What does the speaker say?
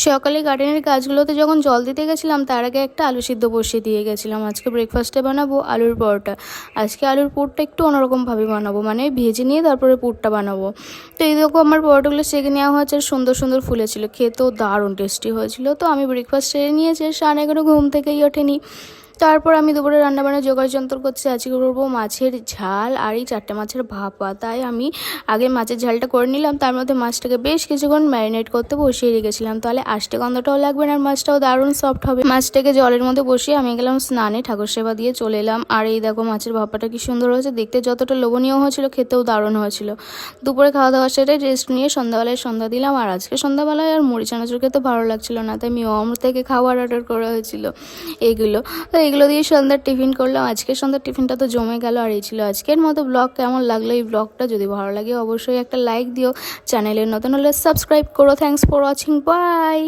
সকালে গার্ডেনের গাছগুলোতে যখন জল দিতে গেছিলাম তার আগে একটা আলু সিদ্ধ বসিয়ে দিয়ে গেছিলাম। আজকে ব্রেকফাস্টে বানাবো আলুর পরোটা। আজকে আলুর পুরটা একটু অন্যরকমভাবে বানাবো, মানে ভেজে নিয়ে তারপরে পুরটা বানাবো। তো এই দেখো আমার পরোটাগুলো সেঁকে নেওয়া হয়েছে, আর সুন্দর সুন্দর ফুলেছিল, খেতেও দারুণ টেস্টি হয়েছিল। তো আমি ব্রেকফাস্ট সেরে নিয়েছি, 11:30 ঘুম থেকেই ওঠেনি। তারপর আমি দুপুরে রান্নাবান্না জোগাড় যন্ত্র করছি। আজকে করবো মাছের ঝাল আর এই 4টে মাছের ভাপা। তাই আমি আগে মাছের ঝালটা করে নিলাম, তার মধ্যে মাছটাকে বেশ কিছুক্ষণ ম্যারিনেট করতে বসিয়ে রেখেছিলাম, তাহলে আষ্টে গন্ধটাও লাগবে না আর মাছটাও দারুণ সফট হবে। মাছটাকে জলের মধ্যে বসিয়ে আমি গেলাম স্নানে, ঠাকুর সেবা দিয়ে চলে এলাম। আর এই দেখো মাছের ভাপাটা কি সুন্দর হয়েছে দেখতে, যতটা লোভনীয় হয়েছিল খেতেও দারুণ হয়েছিল। দুপুরে খাওয়া দাওয়ার সাথে রেস্ট নিয়ে সন্ধ্যাবেলায় সন্ধ্যা দিলাম। আর আজকে সন্ধ্যাবেলায় আর মুড়ি চানাচুর খেতে ভালো লাগছিল না, তাই মিও থেকে খাবার অর্ডার করা হয়েছিল এইগুলো। তো এগুলো দিয়ে সন্ধ্যার টিফিন করলাম। আজকের সন্ধ্যার টিফিনটা তো জমে গেল। আর এই ছিল আজকের মতো ব্লগ। কেমন লাগলো এই ব্লগটা? যদি ভালো লাগে অবশ্যই একটা লাইক দিও, চ্যানেলের নতুন হলে সাবস্ক্রাইব করো। Thanks for watching, by.